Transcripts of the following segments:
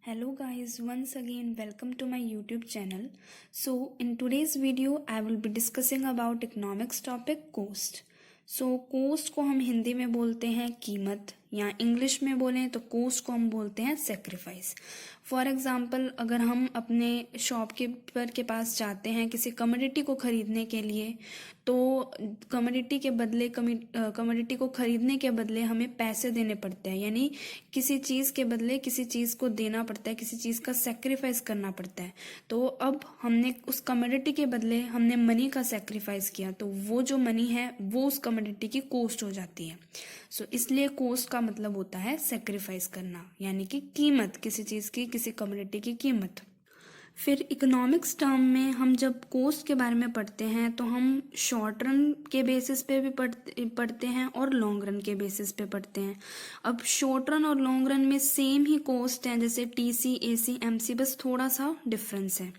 Hello guys, once again welcome to my YouTube channel. So in today's video I will be discussing about economics topic cost. So cost को हम हिंदी में बोलते हैं कीमत, या English में बोलें तो कोस्ट को हम बोलते हैं सेक्रीफाइस. फॉर एग्जाम्पल, अगर हम अपने शॉपकीपर के पास जाते हैं किसी कमोडिटी को खरीदने के लिए, तो कमोडिटी को खरीदने के बदले हमें पैसे देने पड़ते हैं, यानी किसी चीज़ के बदले किसी चीज़ को देना पड़ता है, किसी चीज़ का सेक्रीफाइस करना पड़ता है. तो अब हमने उस कमोडिटी के बदले हमने मनी का सेक्रीफाइस किया, तो वो जो मनी है वो उस कमोडिटी की कोस्ट हो जाती है. सो इसलिए कोस्ट का मतलब होता है सेक्रीफाइस करना, यानी कि कीमत, किसी चीज़ की, किसी कमोडिटी की कीमत. फिर इकोनॉमिक्स टर्म में हम जब कोस्ट के बारे में पढ़ते हैं तो हम शॉर्ट रन के बेसिस पे भी पढ़ते हैं और लॉन्ग रन के बेसिस पे पढ़ते हैं. अब शॉर्ट रन और लॉन्ग रन में सेम ही कोस्ट हैं, जैसे टीसी, एसी, एमसी, बस थोड़ा सा डिफरेंस है.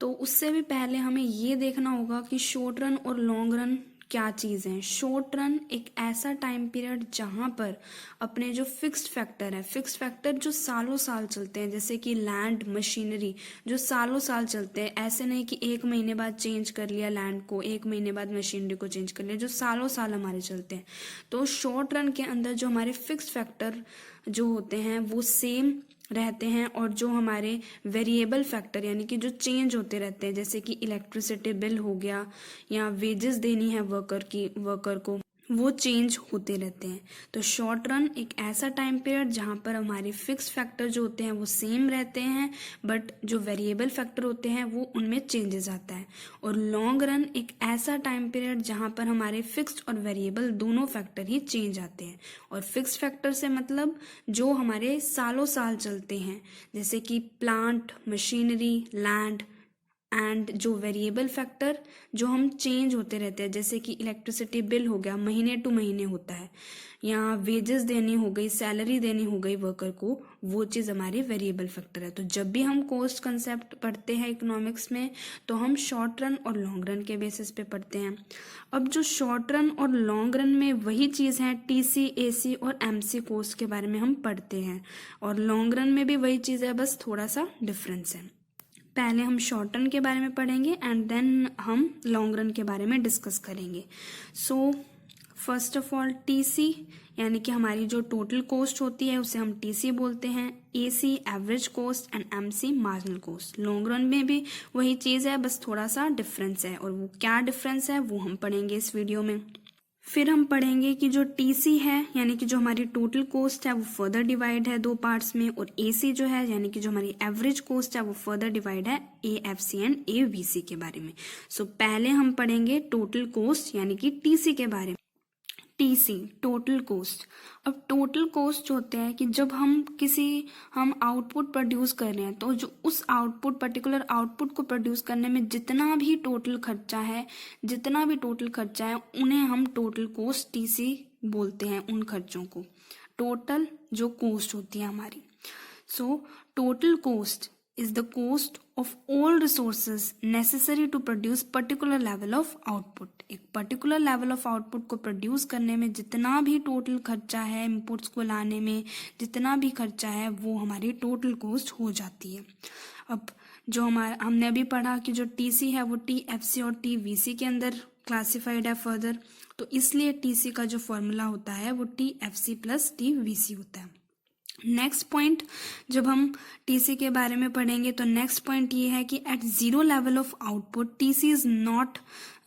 तो उससे भी पहले हमें ये देखना होगा कि शॉर्ट रन और लॉन्ग रन क्या चीज़ है. शॉर्ट रन एक ऐसा टाइम पीरियड जहाँ पर अपने जो फिक्स्ड फैक्टर है, फिक्स्ड फैक्टर जो सालों साल चलते हैं, जैसे कि लैंड, मशीनरी, जो सालों साल चलते हैं. ऐसे नहीं कि एक महीने बाद चेंज कर लिया लैंड को, एक महीने बाद मशीनरी को चेंज कर लिया, जो सालों साल हमारे चलते हैं. तो शॉर्ट रन के अंदर जो हमारे फिक्स्ड फैक्टर जो होते हैं वो सेम रहते हैं, और जो हमारे वेरिएबल फैक्टर यानी कि जो चेंज होते रहते हैं, जैसे कि इलेक्ट्रिसिटी बिल हो गया या वेजेस देनी है वर्कर को, वो चेंज होते रहते हैं. तो शॉर्ट रन एक ऐसा टाइम पीरियड जहाँ पर हमारे फिक्स फैक्टर जो होते हैं वो सेम रहते हैं, बट जो वेरिएबल फैक्टर होते हैं वो उनमें चेंजेस आता है. और लॉन्ग रन एक ऐसा टाइम पीरियड जहाँ पर हमारे फिक्स्ड और वेरिएबल दोनों फैक्टर ही चेंज आते हैं. और फिक्स फैक्टर से मतलब जो हमारे सालों साल चलते हैं, जैसे कि प्लांट, मशीनरी, लैंड, एंड जो वेरिएबल फैक्टर जो हम चेंज होते रहते हैं, जैसे कि इलेक्ट्रिसिटी बिल हो गया, महीने टू महीने होता है, या वेजेस देनी हो गई, सैलरी देनी हो गई वर्कर को, वो चीज़ हमारी वेरिएबल फैक्टर है. तो जब भी हम कोस्ट कंसेप्ट पढ़ते हैं इकोनॉमिक्स में तो हम शॉर्ट रन और लॉन्ग रन के बेसिस पे पढ़ते हैं. अब जो शॉर्ट रन और लॉन्ग रन में वही चीज़ है, टीसी, एसी और एमसी कोस्ट के बारे में हम पढ़ते हैं, और लॉन्ग रन में भी वही चीज़ है, बस थोड़ा सा डिफरेंस है. पहले हम शॉर्ट रन के बारे में पढ़ेंगे एंड देन हम लॉन्ग रन के बारे में डिस्कस करेंगे. So first of all TC, यानी कि हमारी जो टोटल कॉस्ट होती है उसे हम टीसी बोलते हैं. AC average cost and MC marginal cost. Long run में भी वही चीज़ है, बस थोड़ा सा डिफरेंस है, और वो क्या डिफरेंस है वो हम पढ़ेंगे इस वीडियो में. फिर हम पढ़ेंगे कि जो टीसी है यानी कि जो हमारी टोटल कॉस्ट है वो फर्दर डिवाइड है दो पार्ट्स में, और एसी जो है यानी कि जो हमारी एवरेज कॉस्ट है वो फर्दर डिवाइड है एएफसी एंड एवीसी के बारे में. सो पहले हम पढ़ेंगे टोटल कॉस्ट यानी कि टीसी के बारे में. TC, total cost. अब टोटल कॉस्ट जो होते हैं कि जब हम आउटपुट प्रोड्यूस कर रहे हैं, तो जो उस पर्टिकुलर आउटपुट को प्रोड्यूस करने में जितना भी टोटल खर्चा है, उन्हें हम टोटल कॉस्ट टीसी बोलते हैं. उन खर्चों को टोटल जो कॉस्ट होती है हमारी. So total cost is the cost of all resources necessary to produce particular level of output. एक particular level of output को produce करने में जितना भी टोटल खर्चा है, inputs को लाने में जितना भी खर्चा है, वो हमारी टोटल कॉस्ट हो जाती है. अब जो हमने अभी पढ़ा कि जो टीसी है वो टीएफसी और टीवीसी के अंदर क्लासिफाइड है फर्दर, तो इसलिए टीसी का जो फॉर्मूला होता है वो टीएफसी प्लस टीवीसी होता है. नेक्स्ट पॉइंट, जब हम टीसी के बारे में पढ़ेंगे तो नेक्स्ट पॉइंट ये है कि at zero level of output TC is not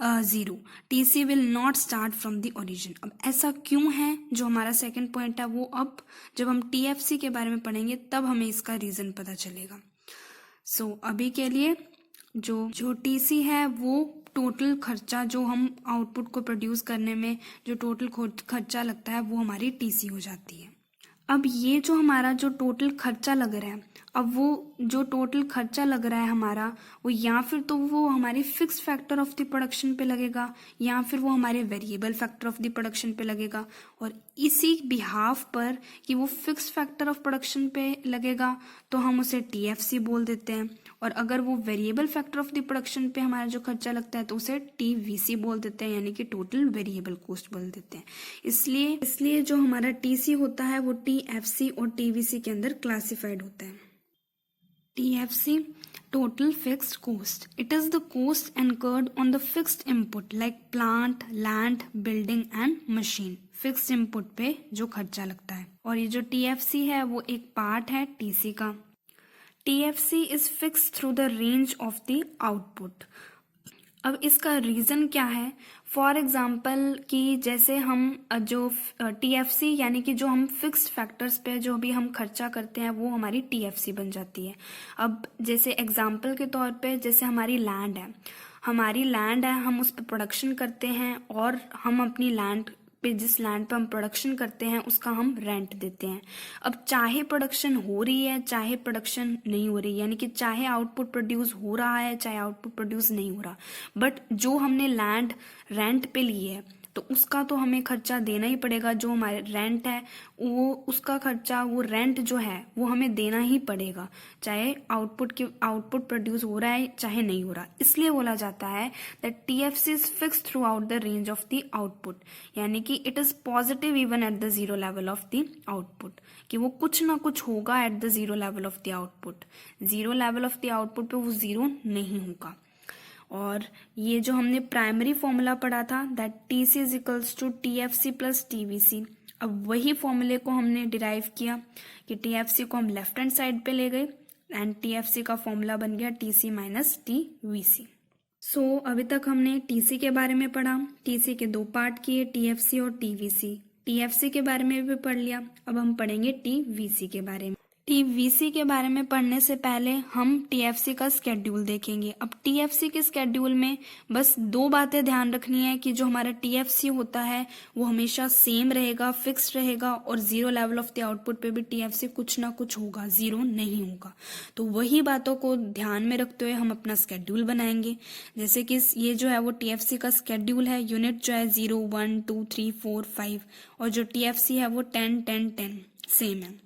zero, TC will not start from the origin. अब ऐसा क्यों है, जो हमारा सेकंड पॉइंट है वो अब जब हम टीएफसी के बारे में पढ़ेंगे तब हमें इसका रीजन पता चलेगा. सो अभी के लिए जो टीसी है वो टोटल खर्चा, जो हम आउटपुट को प्रोड्यूस करने में जो टोटल खर्चा लगता है वो हमारी टीसी हो जाती है. अब ये जो हमारा जो टोटल खर्चा लग रहा है, अब वो जो टोटल खर्चा लग रहा है हमारा, वो या फिर तो वो हमारी fixed factor of the production पे लगेगा या फिर वो हमारे variable factor of the production पे लगेगा। और इसी बिहाफ पर कि वो फिक्स्ड फैक्टर ऑफ प्रोडक्शन पे लगेगा तो हम उसे टीएफसी बोल देते हैं, और अगर वो variable factor of the production पे हमारा जो खर्चा लगता है तो उसे टीवीसी बोल देते हैं, यानी कि टोटल वेरिएबल कॉस्ट बोल देते हैं। इसलिए जो हमारा टीसी होता है वो टीएफसी और टीवीसी के अंदर क्लासिफाइड होता है। TFC, total fixed cost. It is the cost incurred on the fixed input like plant, land, building and machine. Fixed input पे जो खर्चा लगता है। और ये जो TFC है वो एक पार्ट है TC का। TFC is fixed through the range of the output. अब इसका रीज़न क्या है? फॉर एग्जाम्पल कि जैसे हम जो टीएफसी यानी कि जो हम फिक्स्ड फैक्टर्स पे जो भी हम खर्चा करते हैं वो हमारी टीएफसी बन जाती है। अब जैसे एग्जाम्पल के तौर पे जैसे हमारी लैंड है, हम उस पर प्रोडक्शन करते हैं और हम अपनी लैंड पे जिस लैंड पे हम प्रोडक्शन करते हैं उसका हम रेंट देते हैं। अब चाहे प्रोडक्शन हो रही है चाहे प्रोडक्शन नहीं हो रही, यानी कि चाहे आउटपुट प्रोड्यूस हो रहा है चाहे आउटपुट प्रोड्यूस नहीं हो रहा, बट जो हमने लैंड रेंट पे ली है तो उसका तो हमें खर्चा देना ही पड़ेगा। जो हमारे रेंट है वो उसका खर्चा, वो रेंट जो है वो हमें देना ही पड़ेगा, चाहे आउटपुट प्रोड्यूस हो रहा है चाहे नहीं हो रहा। इसलिए बोला जाता है that TFC is fixed through out the range of the output, यानी कि it is positive even at the zero level of the output, कि वो कुछ ना कुछ होगा at the zero level of the output. Zero level of the output पे वो जीरो नहीं होगा। और ये जो हमने प्राइमरी फॉर्मूला पढ़ा था that TC is equals to TFC plus TVC, अब वही फॉर्मूले को हमने डिराइव किया कि टीएफसी को हम लेफ्ट हैंड साइड पे ले गए एंड टीएफसी का फॉर्मूला बन गया टीसी माइनस टीवीसी। सो अभी तक हमने टीसी के बारे में पढ़ा, टीसी के दो पार्ट किए, टीएफसी और टीवीसी। टीएफसी के बारे में भी पढ़ लिया, अब हम पढ़ेंगे टीवीसी के बारे में। टीवीसी के बारे में पढ़ने से पहले हम टीएफसी का स्केड्यूल देखेंगे। अब टीएफसी के स्केड्यूल में बस दो बातें ध्यान रखनी है कि जो हमारा टीएफसी होता है वो हमेशा सेम रहेगा, फिक्स्ड रहेगा, और zero level of the output पे भी टीएफसी कुछ ना कुछ होगा, जीरो नहीं होगा। तो वही बातों को ध्यान में रखते हुए हम अपना स्केड्यूल बनाएंगे। जैसे कि ये जो है वो टीएफसी का स्केड्यूल है, यूनिट जो है 0, 1, 2, 3, 4, 5, और जो टीएफसी है वो 10, 10, 10 सेम है।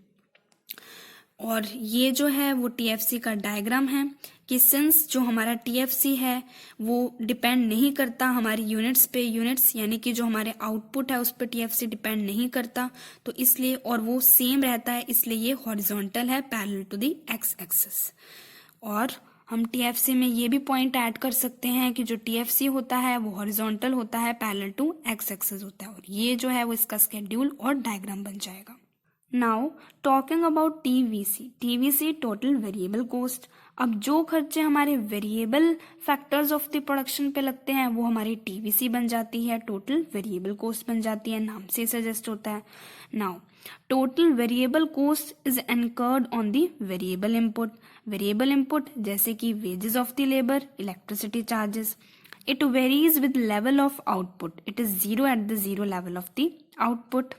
और ये जो है वो टीएफसी का डायग्राम है कि सिंस जो हमारा टीएफसी है वो डिपेंड नहीं करता हमारी यूनिट्स पे, यूनिट्स यानी कि जो हमारे आउटपुट है उस पर टीएफसी डिपेंड नहीं करता, तो इसलिए और वो सेम रहता है, इसलिए ये हॉरिजॉन्टल है parallel to the X axis. और हम टीएफसी में ये भी पॉइंट ऐड कर सकते हैं कि जो टीएफसी होता है वो हॉरिजॉन्टल होता है, पैरेलल टू एक्स एक्सिस होता है, और ये जो है वो इसका स्केड्यूल और डायग्राम बन जाएगा। Now talking about TVC total variable cost. अब जो खर्चे हमारे variable factors of the production पे लगते हैं वो हमारी टीवीसी बन जाती है, टोटल वेरिएबल कॉस्ट बन जाती है, नाम से सजेस्ट होता है। Now total variable cost is incurred on the variable input जैसे कि wages of the labour, electricity charges. It varies with level of output, it is zero at the zero level of the output.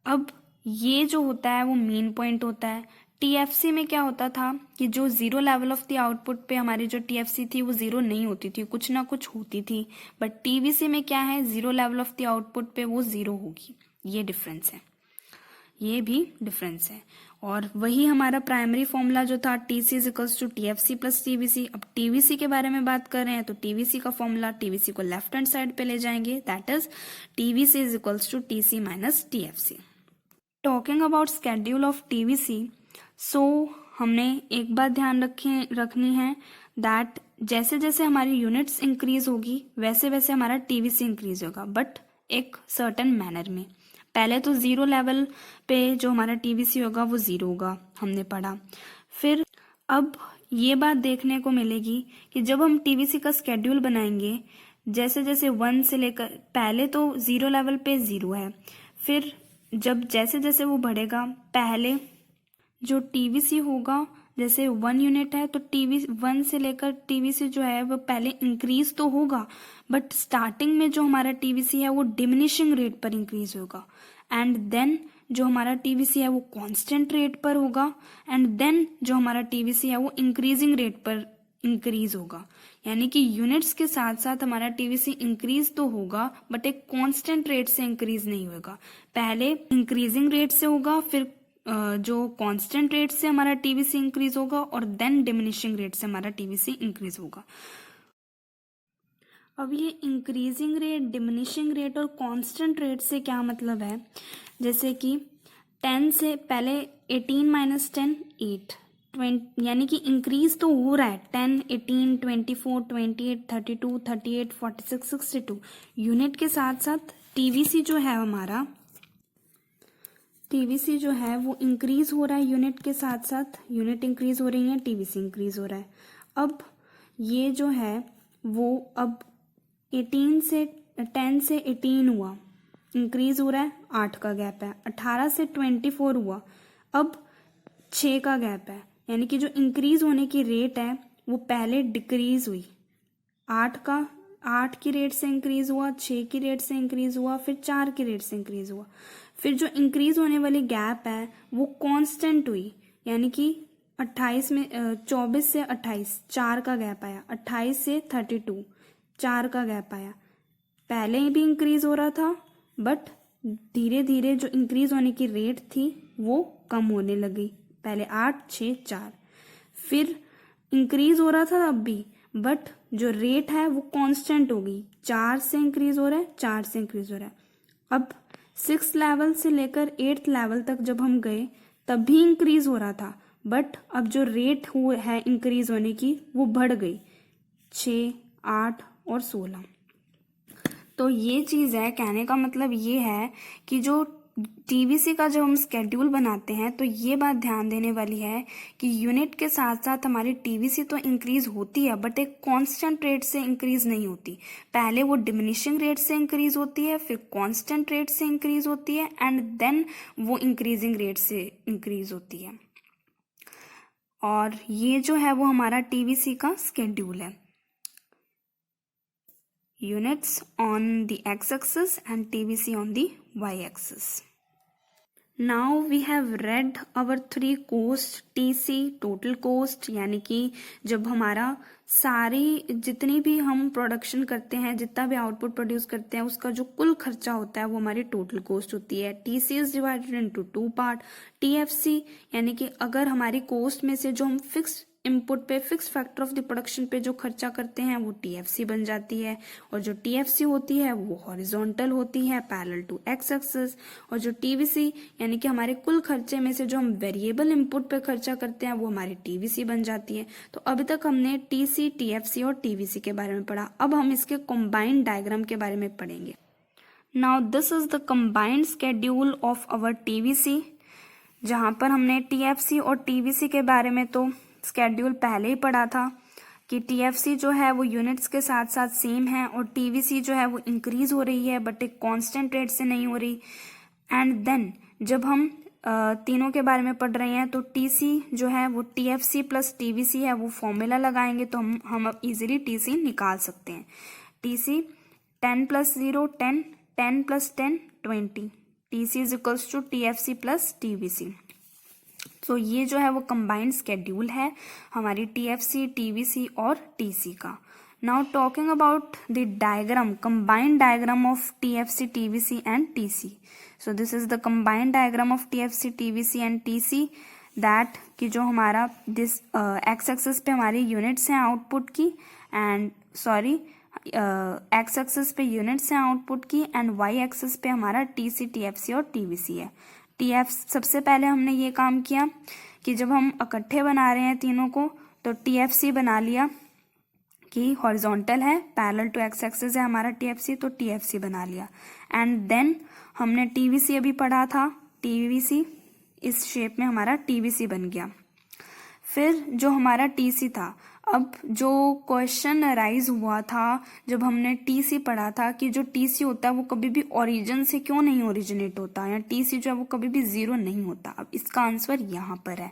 अब ये जो होता है वो main point होता है। टीएफसी में क्या होता था कि जो zero level of the output पे हमारी जो टीएफसी थी वो जीरो नहीं होती थी, कुछ ना कुछ होती थी, बट टीवीसी में क्या है, zero level of the output पे वो जीरो होगी। ये डिफरेंस है, ये भी डिफरेंस है। और वही हमारा प्राइमरी फॉर्मूला जो था TC is equals to TFC plus TVC. अब टीवीसी के बारे में बात कर रहे हैं तो टीवीसी का फॉर्मूला, टीवीसी को लेफ्ट हैंड साइड पे ले जाएंगे, that is TVC is equals to TC minus TFC. Talking about schedule of TVC, so हमने एक बात ध्यान रखनी है दैट जैसे जैसे हमारी यूनिट्स इंक्रीज होगी वैसे वैसे हमारा टीवीसी इंक्रीज होगा, बट एक सर्टन मैनर में। पहले तो जीरो लेवल पे जो हमारा टीवीसी होगा वो जीरो होगा, हमने पढ़ा। फिर अब ये बात देखने को मिलेगी कि जब हम टीवीसी का स्केड्यूल बनाएंगे, जैसे जैसे 1 से लेकर, पहले तो जीरो लेवल पे जीरो है, फिर जब जैसे जैसे वो बढ़ेगा, पहले जो टीवीसी होगा जैसे 1 यूनिट है तो टीवी 1 से लेकर टीवीसी जो है वो पहले इंक्रीज तो होगा, बट स्टार्टिंग में जो हमारा टीवीसी है वो डिमिनिशिंग रेट पर इंक्रीज होगा, एंड देन जो हमारा टीवीसी है वो कांस्टेंट रेट पर होगा, एंड देन जो हमारा टीवीसी है वो इंक्रीजिंग रेट पर इंक्रीज होगा। यानी कि यूनिट्स के साथ साथ हमारा टीवीसी इंक्रीज तो होगा बट एक कांस्टेंट रेट से इंक्रीज नहीं होगा। पहले इंक्रीजिंग रेट से होगा, फिर जो कांस्टेंट रेट से हमारा टीवीसी इंक्रीज होगा, और देन डिमिनिशिंग रेट से हमारा टीवीसी इंक्रीज होगा। अब ये इंक्रीजिंग रेट, डिमिनिशिंग रेट और कांस्टेंट रेट से क्या मतलब है, जैसे कि 10 से पहले 18 माइनस 10 8, 20, यानी कि इंक्रीज तो हो रहा है 10, 18, 24, 28, 32, 38, 46, 62 यूनिट के साथ साथ टीवीसी जो है हमारा, टीवीसी जो है वो इंक्रीज हो रहा है यूनिट के साथ साथ, यूनिट इंक्रीज हो रही है, टीवीसी इंक्रीज हो रहा है। अब ये जो है वो अब 18 से 10 से 18 हुआ, इंक्रीज हो रहा है, 8 का गैप है। 18 से 24 हुआ, अब 6 का गैप है, यानी कि जो इंक्रीज होने की रेट है वो पहले डिक्रीज हुई, 8 की रेट से इंक्रीज हुआ, 6 की रेट से इंक्रीज हुआ, फिर 4 की रेट से इंक्रीज हुआ, फिर जो इंक्रीज होने वाली गैप है वो कांस्टेंट हुई, यानी कि 28 में 24 से 28 4 का गैप आया, 28 से 32 4 का गैप आया। पहले भी इंक्रीज हो रहा था बट धीरे धीरे जो इंक्रीज होने की रेट थी वो कम होने लगी, पहले 8 6 4, फिर इंक्रीज हो रहा था तब भी बट जो रेट है वो कांस्टेंट हो गई, 4 से इंक्रीज हो रहा है, 4 से इंक्रीज हो रहा है। अब 6th लेवल से लेकर 8th लेवल तक जब हम गए तब भी इंक्रीज हो रहा था, बट अब जो रेट है इंक्रीज होने की वो बढ़ गई, 6 8 और 16। तो ये चीज़ है, कहने का मतलब ये है कि जो टीवीसी का जो हम स्केड्यूल बनाते हैं तो ये बात ध्यान देने वाली है कि यूनिट के साथ साथ हमारी टीवीसी तो इंक्रीज होती है बट एक कांस्टेंट रेट से इंक्रीज नहीं होती। पहले वो डिमिनिशिंग रेट से इंक्रीज होती है, फिर कांस्टेंट रेट से इंक्रीज होती है, एंड देन वो इंक्रीजिंग रेट से इंक्रीज होती है। और ये जो है वो हमारा टीवीसी का स्केड्यूल है, units on the x-axis and TVC on the y-axis. Now we have read our 3 cost, TC, total cost, यानी कि जब हमारा सारी जितनी भी हम प्रोडक्शन करते हैं, जितना भी आउटपुट प्रोड्यूस करते हैं उसका जो कुल खर्चा होता है वो हमारी टोटल कॉस्ट होती है। TC is divided into 2 part. TFC यानी कि अगर हमारी कॉस्ट में से जो हम फिक्स इनपुट पे, fix factor of the production पे जो खर्चा करते हैं वो TFC बन जाती है, और जो TFC होती है वो हॉरिजॉन्टल होती है पैरेलल टू एक्स एक्सिस, और जो TVC यानी कि हमारे कुल खर्चे में से जो हम वेरिएबल इनपुट पे खर्चा करते हैं वो हमारी TVC बन जाती है। तो अभी तक हमने TC, TFC और TVC के बारे में पढ़ा, अब हम इसके कंबाइंड डायग्राम के बारे में पढ़ेंगे। Now this is the combined schedule of our TVC, जहां पर हमने TFC और TVC के बारे में तो स्केड्यूल पहले ही पढ़ा था कि TFC जो है वो यूनिट्स के साथ साथ सेम है, और TVC जो है वो इंक्रीज हो रही है बट एक कांस्टेंट रेट से नहीं हो रही। एंड देन जब हम तीनों के बारे में पढ़ रहे हैं तो TC जो है वो TFC प्लस TVC है, वो फॉर्मूला लगाएंगे तो हम अब इजीली TC निकाल सकते हैं। TC 10 plus 0 10, 10 plus 10 20, TC is equals to TFC plus TVC। तो ये जो है वो कंबाइंड स्केड्यूल है हमारी TFC, TVC और TC का। Now talking about the diagram, combined diagram of TFC, TVC and TC। So this is the combined diagram of TFC, TVC and TC, that कि जो हमारा दिस एक्स एक्सिस पे हमारी units हैं output की, and sorry x axis पे units हैं output की, एंड वाई एक्सिस पे हमारा TC, TFC और TVC है। सबसे पहले हमने ये काम किया कि जब हम इकट्ठे बना रहे हैं तीनों को तो TFC बना लिया कि हॉरिजॉन्टल है, पैरेलल टू एक्स एक्सिस है हमारा TFC, तो TFC बना लिया। एंड देन हमने TVC अभी पढ़ा था, TVC इस शेप में हमारा TVC बन गया। फिर जो हमारा TC था, अब जो क्वेश्चन अराइज हुआ था जब हमने TC पढ़ा था कि जो TC होता है वो कभी भी ओरिजिन से क्यों नहीं ओरिजिनेट होता, या TC जो है वो कभी भी जीरो नहीं होता। अब इसका आंसर यहाँ पर है।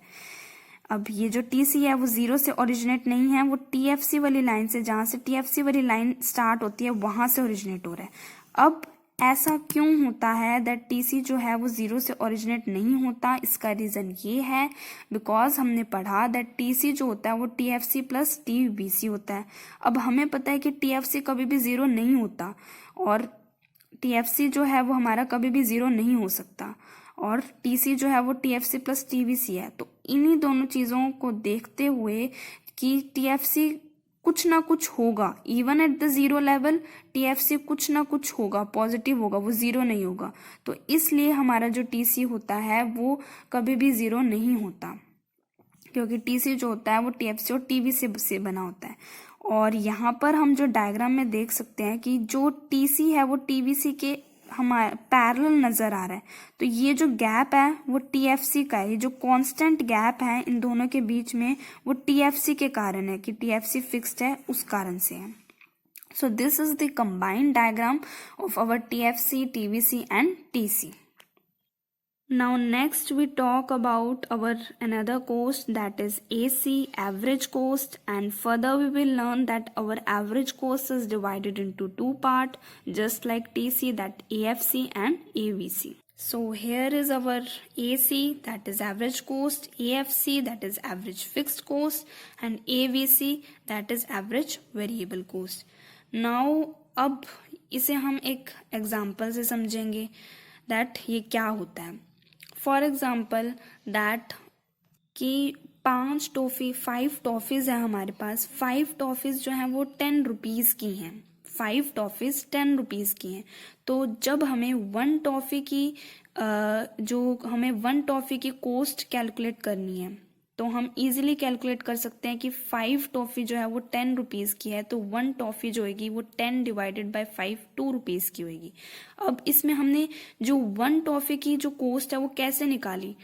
अब ये जो TC है वो जीरो से ओरिजिनेट नहीं है, वो TFC वाली लाइन से, जहां से TFC वाली लाइन स्टार्ट होती है वहां से ओरिजिनेट हो रहा है। अब ऐसा क्यों होता है दैट टीसी जो है वो जीरो से ओरिजिनेट नहीं होता? इसका रीज़न ये है बिकॉज हमने पढ़ा दैट टीसी जो होता है वो टीएफसी प्लस टीबीसी होता है। अब हमें पता है कि टीएफसी कभी भी ज़ीरो नहीं होता और टीएफसी जो है वो हमारा कभी भी ज़ीरो नहीं हो सकता और टीसी जो है वो टीएफसी प्लस टीबीसी है। तो इन्हीं दोनों चीज़ों को देखते हुए कि टीएफसी कुछ ना कुछ होगा, even at the zero level TFC कुछ ना कुछ होगा, पॉजिटिव होगा, वो जीरो नहीं होगा। तो इसलिए हमारा जो टीसी होता है वो कभी भी जीरो नहीं होता, क्योंकि टीसी जो होता है वो टीएफसी और टीबीसी से बना होता है। और यहाँ पर हम जो डायग्राम में देख सकते हैं कि जो टीसी है वो टीबीसी के हमारे पैरेलल नजर आ रहा है। तो ये जो गैप है वो टीएफसी का है, ये जो कांस्टेंट गैप है इन दोनों के बीच में वो टीएफसी के कारण है कि टीएफसी फिक्स्ड है, उस कारण से है। So this is the combined diagram of our TFC, TBC and TC. Now next we talk about our another cost, that is AC, average cost, and further we will learn that our average cost is divided into two parts, just like TC, that AFC and AVC. So here is our AC, that is average cost, AFC, that is average fixed cost, and AVC, that is average variable cost. Now अब इसे हम एक example से समझेंगे that ये क्या होता है। फॉर एग्जाम्पल दैट कि 5 टॉफीज है हमारे पास। 5 टॉफीज जो हैं वो 10 रुपीज़ की हैं। 5 टॉफीज 10 रुपीज़ की हैं। तो जब हमें 1 टॉफी की कॉस्ट कैलकुलेट करनी है तो हम इजीली कैलकुलेट कर सकते हैं कि 5 टॉफी जो है वो 10 रुपीज़ की है, तो 1 टॉफी जो होगी वो 10 डिवाइडेड बाय 5 2 रुपीज़ की होगी। अब इसमें हमने जो 1 टॉफी की जो कॉस्ट है वो कैसे निकाली?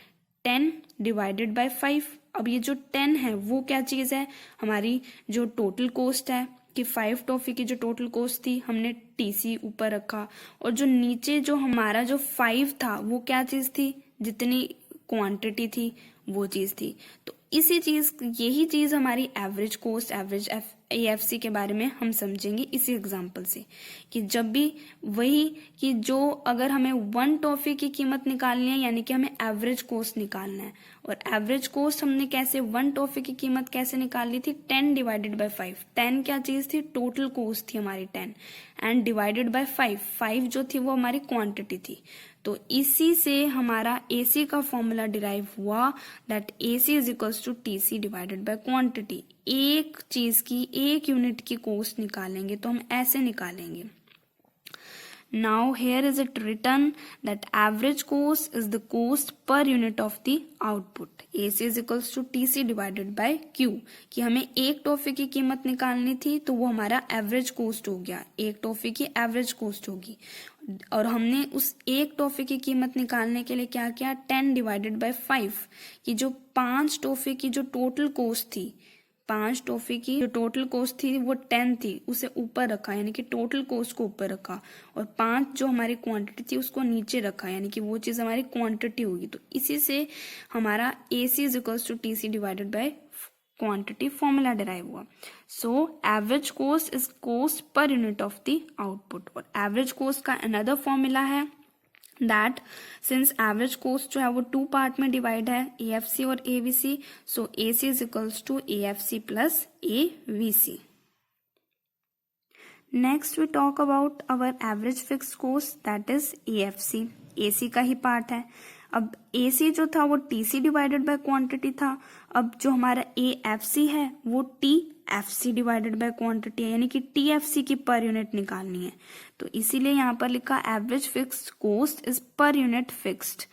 10 डिवाइडेड बाय 5। अब ये जो 10 है वो क्या चीज़ है? हमारी जो टोटल कॉस्ट है कि 5 टॉफी की जो टोटल कॉस्ट थी हमने टीसी ऊपर रखा, और जो नीचे जो हमारा जो 5 था वो क्या चीज़ थी? जितनी क्वांटिटी थी वो चीज़ थी। तो यही चीज़ हमारी एवरेज कॉस्ट, एवरेज एएफसी के बारे में हम समझेंगे इसी एग्जांपल से, कि जब भी वही कि जो अगर हमें 1 टॉफी की कीमत निकालनी है यानी कि हमें एवरेज कॉस्ट निकालना है, और एवरेज कॉस्ट हमने कैसे 1 टॉफी की कीमत कैसे निकाली थी? 10 डिवाइडेड बाय 5। 10 क्या चीज़ थी? टोटल कॉस्ट थी हमारी 10, एंड डिवाइडेड बाय 5। 5 जो थी वो हमारी क्वांटिटी थी। तो इसी से हमारा एसी का फॉर्मूला डिराइव हुआ that AC is equals to TC divided by quantity. एक चीज की, एक यूनिट की कॉस्ट निकालेंगे तो हम ऐसे निकालेंगे। Now here is it written that average cost is the cost per unit of the output. AC is equals to TC divided by Q. कि हमें एक टॉफी की कीमत निकालनी थी तो वो हमारा एवरेज कॉस्ट हो गया, एक टॉफी की एवरेज कॉस्ट होगी। और हमने उस एक टॉफी की कीमत निकालने के लिए क्या किया? 10 डिवाइडेड बाय 5 कि जो 5 टॉफी की जो टोटल कॉस्ट थी, 5 टॉफी की जो टोटल कॉस्ट थी वो 10 थी, उसे ऊपर रखा यानी कि टोटल कॉस्ट को ऊपर रखा, और 5 जो हमारी क्वांटिटी थी उसको नीचे रखा यानी कि वो चीज़ हमारी क्वांटिटी होगी। तो इसी से हमारा AC is equals to TC divided by quantity formula derive हुआ। So average cost is cost per unit of the output. और एवरेज कॉस्ट का अनदर फॉर्मूला है दैट सिंस एवरेज कॉस्ट जो है वो 2 पार्ट में डिवाइड है, AFC और AVC, so AC is equals to AFC plus AVC. Next we talk about our average fix cost that is AFC. AC का ही part है। अब AC जो था वो TC डिवाइडेड बाय क्वांटिटी था। अब जो हमारा AFC है वो TFC डिवाइडेड बाय क्वांटिटी है, यानी कि TFC की पर यूनिट निकालनी है। तो इसीलिए यहाँ पर लिखा average fixed cost is per unit fixed.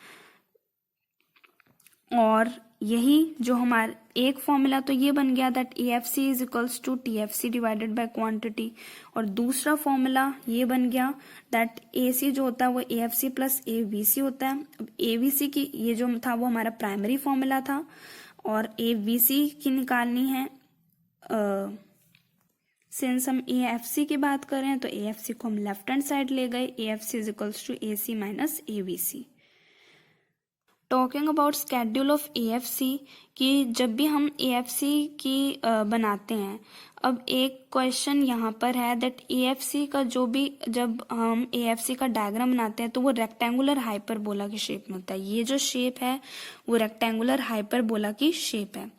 और यही जो हमारा एक फॉर्मूला तो ये बन गया that AFC is equals to TFC divided by quantity, और दूसरा फॉर्मूला ये बन गया दैट AC जो होता है वो AFC प्लस AVC होता है। अब AVC की ये जो था वो हमारा प्राइमरी फॉर्मूला था, और AVC की निकालनी है। सिंस हम AFC की बात कर रहे हैं तो AFC को हम लेफ्ट हैंड साइड ले गए। AFC is equals to AC minus AVC. Talking about schedule of AFC, कि जब भी हम एएफसी की बनाते हैं, अब एक क्वेश्चन यहाँ पर है दैट एएफसी का जो भी, जब हम एएफसी का डायग्राम बनाते हैं तो वो रेक्टेंगुलर हाइपरबोला की शेप में होता है। ये जो शेप है वो रेक्टेंगुलर हाइपरबोला की शेप है।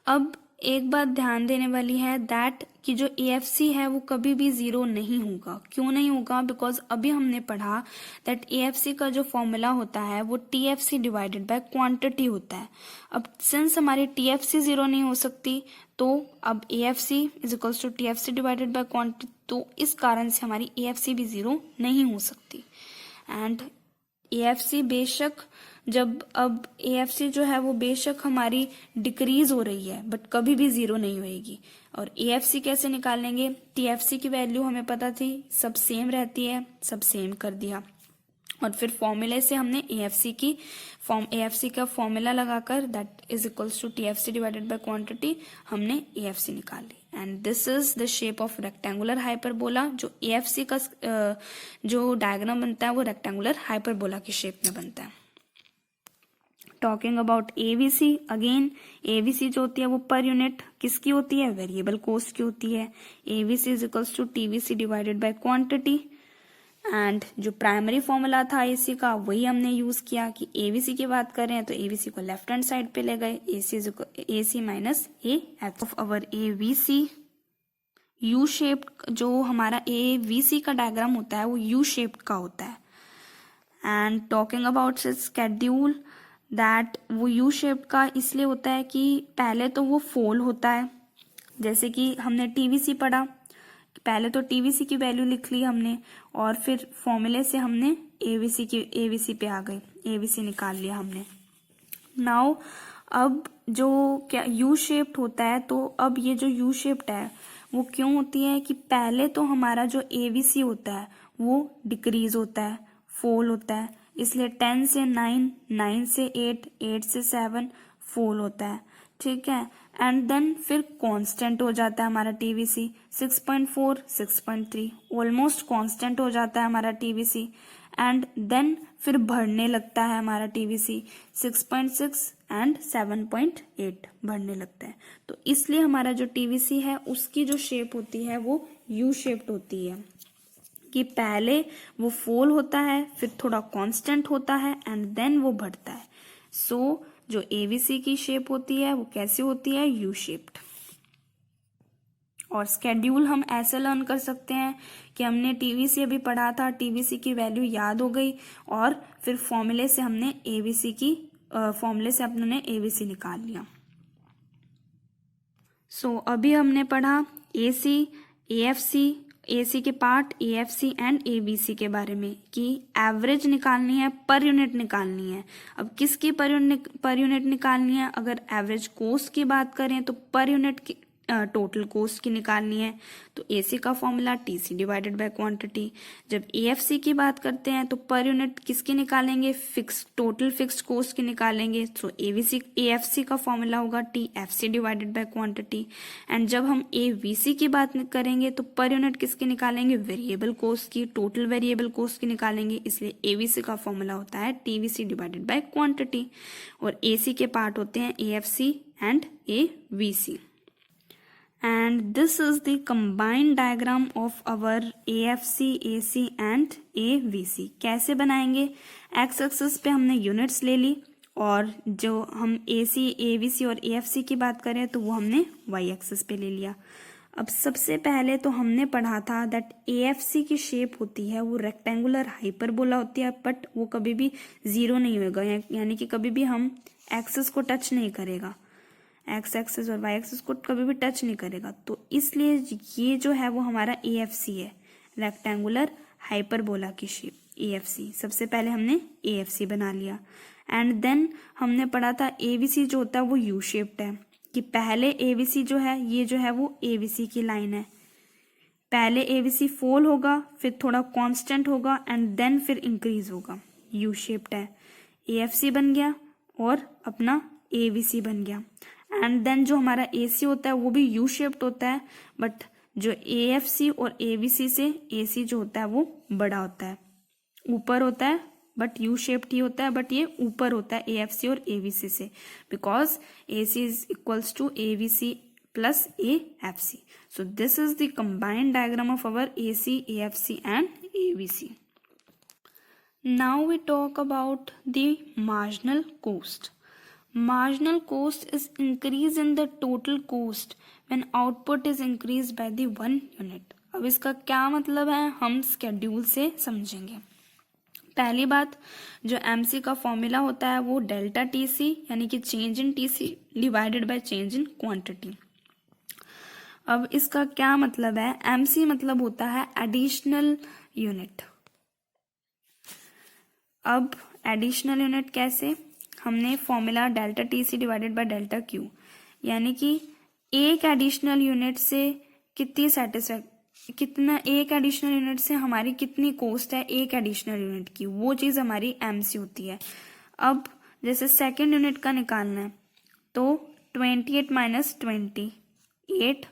अब एक बात ध्यान देने वाली है दैट कि जो एएफसी है वो कभी भी जीरो नहीं होगा। क्यों नहीं होगा? बिकॉज अभी हमने पढ़ा दैट एएफसी का जो फॉर्मूला होता है वो टीएफसी डिवाइडेड बाय क्वांटिटी होता है। अब सिंस हमारी टीएफसी जीरो नहीं हो सकती तो अब AFC is equals to TFC divided by quantity, तो इस कारण से हमारी एएफसी भी जीरो नहीं हो सकती। एंड एएफसी बेशक, जब अब एएफसी जो है वो बेशक हमारी डिक्रीज हो रही है बट कभी भी जीरो नहीं होएगी। और एएफसी कैसे निकालेंगे? टीएफसी की वैल्यू हमें पता थी, सब सेम रहती है, सब सेम कर दिया, और फिर फॉर्मूले से हमने एएफसी का फॉर्मूला लगाकर that is equals to TFC divided by quantity हमने एएफसी निकाल ली। And this is the shape of rectangular hyperbola. जो एएफसी का जो डायग्राम बनता है वो रेक्टेंगुलर हाइपरबोला की शेप में बनता है। Talking about AVC, again AVC जो होती है वो पर यूनिट किसकी होती है? वेरिएबल कॉस्ट की होती है। AVC is equals to TVC divided by quantity. And जो प्राइमरी फॉर्मूला था एसी का वही हमने यूज किया कि एवीसी की बात कर रहे हैं तो एवीसी को लेफ्ट हैंड साइड पे ले गए, AC minus A of our AVC. U shaped, जो हमारा एवीसी का डायग्राम होता है वो यू शेप्ड का होता है। And talking about schedule, that वो यू शेप का इसलिए होता है कि पहले तो वो फोल होता है, जैसे कि हमने टीवीसी पढ़ा, पहले तो टीवीसी की वैल्यू लिख ली हमने और फिर फॉर्मूले से हमने एवीसी पे आ गए, एवीसी निकाल लिया हमने। नाउ अब जो क्या यू शेप्ड होता है, तो अब ये जो यू शेप्ड है वो क्यों होती है कि पहले तो हमारा जो एवीसी होता है वो डिक्रीज होता है, फोल होता है, इसलिए 10 से 9, 9 से 8, 8 से 7 फोल होता है, ठीक है। एंड देन फिर कांस्टेंट हो जाता है हमारा टीवीसी 6.4, 6.3, ऑलमोस्ट कांस्टेंट हो जाता है हमारा टीवीसी। एंड देन फिर बढ़ने लगता है हमारा टीवीसी 6.6 एंड 7.8 बढ़ने लगता है। तो इसलिए हमारा जो टीवीसी है उसकी जो शेप होती है वो यू शेप्ड होती है, कि पहले वो फोल होता है, फिर थोड़ा कांस्टेंट होता है एंड देन वो बढ़ता है। सो जो एवीसी की शेप होती है वो कैसी होती है? U shaped. और स्केड्यूल हम ऐसे लर्न कर सकते हैं कि हमने टीवीसी अभी पढ़ा था, टीवीसी की वैल्यू याद हो गई और फिर फॉर्मूले से हमने एवीसी निकाल लिया। सो अभी हमने पढ़ा एसी, एएफसी, एसी के पार्ट, एएफसी एंड एबीसी के बारे में कि एवरेज निकालनी है, पर यूनिट निकालनी है। अब किसकी पर यूनिट निकालनी है? अगर एवरेज कॉस्ट की बात करें तो पर यूनिट की टोटल कॉस्ट की निकालनी है, तो एसी का formula TC divided by quantity. जब एएफसी की बात करते हैं तो पर यूनिट किसकी निकालेंगे? टोटल फिक्स्ड कॉस्ट की निकालेंगे, तो एएफसी का फॉर्मूला होगा TFC divided by quantity. And जब हम एवीसी की बात करेंगे तो पर यूनिट किसकी निकालेंगे? वेरिएबल कॉस्ट की, टोटल वेरिएबल कॉस्ट की निकालेंगे, इसलिए एवीसी का फॉर्मूला होता है टीवीसी डिवाइडेड बाय क्वांटिटी। और एसी के पार्ट होते हैं AFC and AVC. And this is the combined diagram of our AFC, AC and AVC। कैसे बनाएंगे? एक्स एक्सिस पे हमने यूनिट्स ले ली और जो हम AC, AVC और AFC की बात करें तो वो हमने वाई एक्सिस पे ले लिया। अब सबसे पहले तो हमने पढ़ा था दैट AFC की शेप होती है वो रेक्टेंगुलर हाइपरबोला होती है, बट वो कभी भी जीरो नहीं होगा, यानी कि कभी भी हम एक्सिस को टच नहीं करेगा, एक्स एक्सिस और वाई एक्सिस को कभी भी टच नहीं करेगा। तो इसलिए ये जो है वो हमारा एएफसी है, रेक्टेंगुलर हाइपरबोला की शेप, एएफसी। सबसे पहले हमने एएफसी बना लिया। एंड देन हमने पढ़ा था एवीसी जो होता है वो यू शेप्ड है, कि पहले एवीसी जो है ये जो है वो एवीसी की लाइन है, पहले एवीसी फॉल होगा, फिर थोड़ा कांस्टेंट होगा एंड देन फिर इंक्रीज होगा, यू शेप्ड है। एएफसी बन गया और अपना एवीसी बन गया। एंड देन जो हमारा एसी होता है वो भी यू शेप्ड होता है, बट जो एएफसी और एवीसी से एसी जो होता है वो बड़ा होता है, ऊपर होता है बट यू शेप्ड ही होता है, बट ये ऊपर होता है AFC और AVC से, because AC is equals to AVC plus AFC. So this is the combined diagram of our AC, AFC and AVC. Now we talk about the marginal cost. Marginal cost is increase in the total cost when output is increased by the 1 unit. अब इसका क्या मतलब है हम schedule से समझेंगे. पहली बात, जो MC का फॉर्मूला होता है वो डेल्टा TC यानी कि change in TC divided by change in quantity. अब इसका क्या मतलब है, MC मतलब होता है एडिशनल यूनिट. अब एडिशनल यूनिट कैसे, हमने formula delta TC divided by delta Q, यानी कि एक एडिशनल यूनिट से कितना एक एडिशनल यूनिट से हमारी कितनी कॉस्ट है एक एडिशनल यूनिट की, वो चीज़ हमारी MC होती है. अब जैसे सेकेंड यूनिट का निकालना है तो 28 minus 28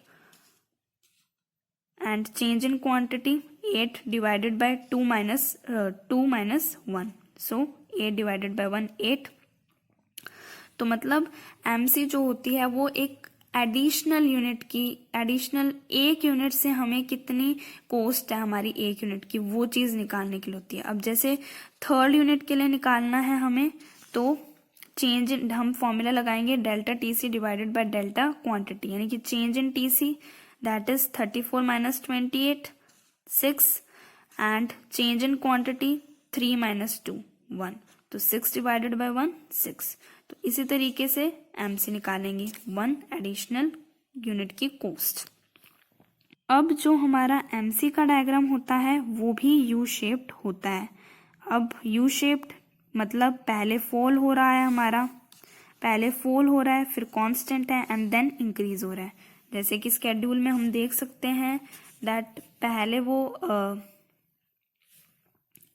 and change in quantity 8 divided by 2 minus 1, so 8 divided by 1 8. तो मतलब MC जो होती है वो एक एडिशनल यूनिट की, एडिशनल एक यूनिट से हमें कितनी कॉस्ट है हमारी एक यूनिट की, वो चीज़ निकालने के लिए होती है. अब जैसे थर्ड यूनिट के लिए निकालना है हमें, तो चेंज इन, हम फॉर्मूला लगाएंगे delta TC divided by delta quantity, यानी कि change in TC that is 34 minus 28 6 and change in quantity 3 minus 2 1, तो 6 divided by 1 6. तो इसी तरीके से MC निकालेंगे 1 एडिशनल यूनिट की कॉस्ट. अब जो हमारा MC का डायग्राम होता है वो भी U शेप्ड होता है. अब U शेप्ड मतलब पहले फॉल हो रहा है हमारा, पहले फॉल हो रहा है फिर कांस्टेंट है एंड देन इंक्रीज हो रहा है. जैसे कि स्केड्यूल में हम देख सकते हैं दैट पहले वो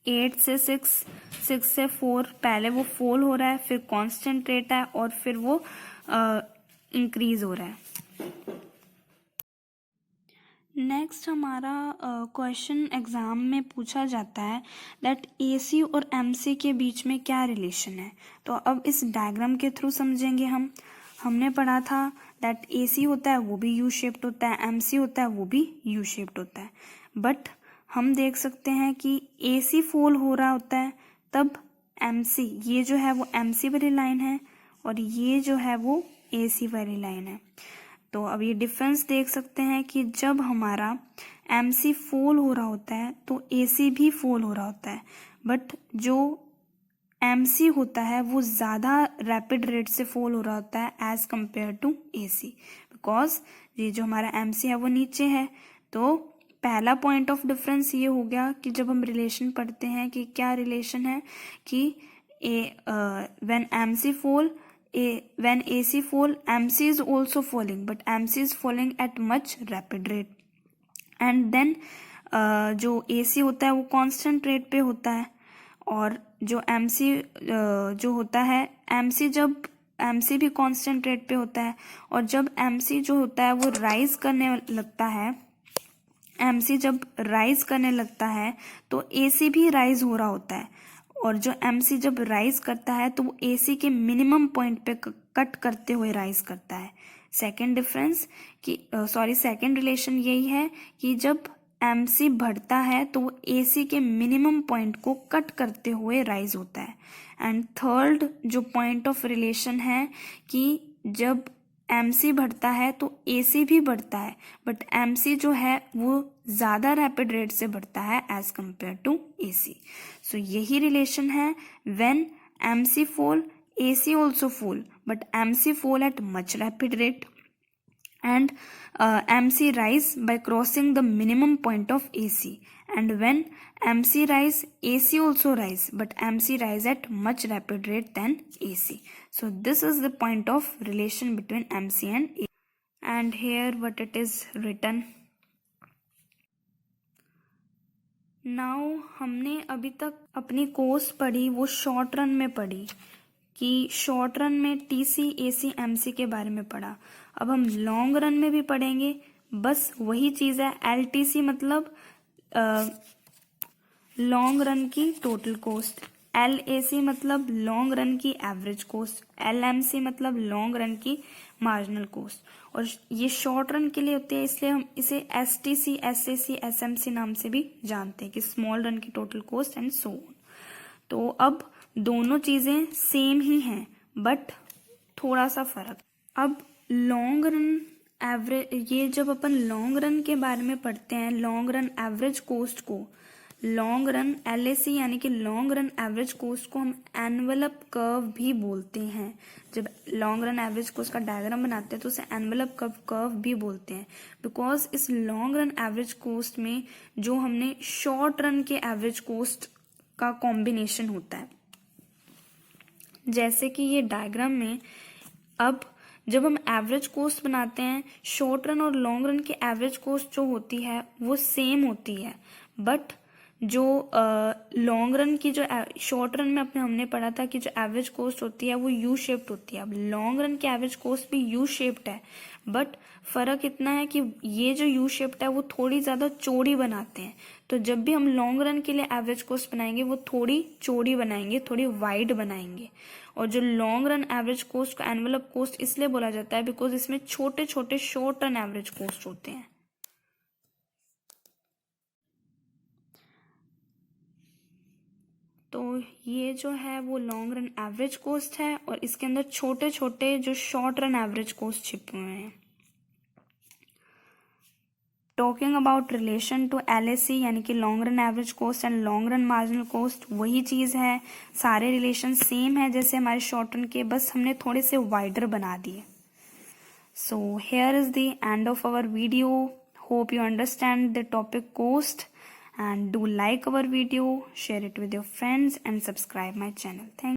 8 से 6 से 4 पहले वो फॉल हो रहा है, फिर कांस्टेंट रेट है और फिर वो इंक्रीज हो रहा है. नेक्स्ट हमारा क्वेश्चन एग्जाम में पूछा जाता है दैट AC और MC के बीच में क्या रिलेशन है. तो अब इस डायग्राम के थ्रू समझेंगे हम. हमने पढ़ा था दैट AC होता है वो भी U शेप्ड होता है, MC होता है वो भी U शेप्ड होता है. बट हम देख सकते हैं कि AC फॉल हो रहा होता है तब MC, ये जो है वो MC वाली लाइन है और ये जो है वो AC वाली लाइन है. तो अब ये डिफरेंस देख सकते हैं कि जब हमारा MC फॉल हो रहा होता है तो AC भी फॉल हो रहा होता है, बट जो MC होता है वो ज़्यादा रैपिड रेट से फॉल हो रहा होता है as compare to AC, because ये जो हमारा MC है वो नीचे है. तो पहला पॉइंट ऑफ डिफरेंस ये हो गया कि जब हम रिलेशन पढ़ते हैं कि क्या रिलेशन है कि when MC fall, when AC fall, MC is also falling, but MC is falling at much rapid rate. And then जो AC होता है वो कांस्टेंट रेट पे होता है और जो MC जो होता है MC भी कांस्टेंट रेट पे होता है. और जब MC जो होता है वो राइज करने लगता है, MC जब राइज करने लगता है तो AC भी राइज हो रहा होता है. और जो MC जब राइज करता है तो वो AC के मिनिमम पॉइंट पे कट करते हुए राइज करता है. सेकेंड डिफरेंस कि सेकेंड रिलेशन यही है कि जब MC बढ़ता है तो वो AC के मिनिमम पॉइंट को कट करते हुए राइज होता है. एंड थर्ड जो पॉइंट ऑफ रिलेशन है कि जब MC बढ़ता है तो AC भी बढ़ता है, बट MC जो है वो ज़्यादा रैपिड रेट से बढ़ता है एज कम्पेयर टू AC. सो यही रिलेशन है. When MC fall, AC also fall, but MC fall at much rapid rate and MC rise by crossing the minimum point of AC. And when MC rise, AC also rise, but MC rise at much rapid rate than AC. So this is the point of relation between MC and AC. And here what it is written. Now हमने अभी तक अपनी course पढ़ी वो short run में पढ़ी कि short run में TC, AC, MC के बारे में पढ़ा. अब हम लॉन्ग रन में भी पढ़ेंगे, बस वही चीज़ है. LTC मतलब लॉन्ग रन की टोटल कॉस्ट LAC मतलब लॉन्ग रन की एवरेज कॉस्ट, LMC मतलब लॉन्ग रन की मार्जिनल कॉस्ट, और ये शॉर्ट रन के लिए होते हैं, इसलिए हम इसे STC, SAC, SMC नाम से भी जानते हैं कि स्मॉल रन की total cost and so on. तो अब दोनों चीजें सेम ही हैं बट थोड़ा सा फर्क। अब लॉन्ग रन एवरेज, ये जब अपन लॉन्ग रन के बारे में पढ़ते हैं, लॉन्ग रन एवरेज कॉस्ट को, लॉन्ग रन LAC यानी कि लॉन्ग रन एवरेज कॉस्ट को हम एनवेलप कर्व भी बोलते हैं। जब लॉन्ग रन एवरेज कॉस्ट का डायग्राम बनाते हैं तो उसे एनवेलप कर्व भी बोलते हैं, बिकॉज इस लॉन्ग रन एवरेज कॉस्ट में जो हमने शॉर्ट रन के एवरेज कॉस्ट का कॉम्बिनेशन होता है। जैसे कि ये डायग्राम में, अब जब हम एवरेज कॉस्ट बनाते हैं, शॉर्ट रन और लॉन्ग रन की एवरेज कॉस्ट जो होती है वो सेम होती है, बट जो लॉन्ग रन की, जो शॉर्ट रन में हमने पढ़ा था कि जो एवरेज कॉस्ट होती है वो यू शेप्ड होती है। अब लॉन्ग रन की एवरेज कॉस्ट भी यू शेप्ड है, बट फर्क इतना है कि ये जो यू शेप्ड है वो थोड़ी ज्यादा चौड़ी बनाते हैं। तो जब भी हम लॉन्ग रन के लिए एवरेज कॉस्ट बनाएंगे वो थोड़ी चौड़ी बनाएंगे, थोड़ी वाइड बनाएंगे। और जो लॉन्ग रन एवरेज कॉस्ट को एनवेलप कॉस्ट इसलिए बोला जाता है बिकॉज इसमें छोटे छोटे शॉर्ट रन एवरेज कॉस्ट होते हैं। तो ये जो है वो लॉन्ग रन एवरेज कॉस्ट है और इसके अंदर छोटे छोटे जो शॉर्ट रन एवरेज कॉस्ट छिपे हुए हैं। Talking about relation to LAC यानी कि long run average cost and long run marginal cost, वही चीज़ है, सारे रिलेशन सेम है जैसे हमारे शॉर्ट रन के, बस हमने थोड़े से वाइडर बना दिए। So here is the end of our video. Hope you understand the topic cost, and do like our video, share it with your friends and subscribe my channel. Thank you.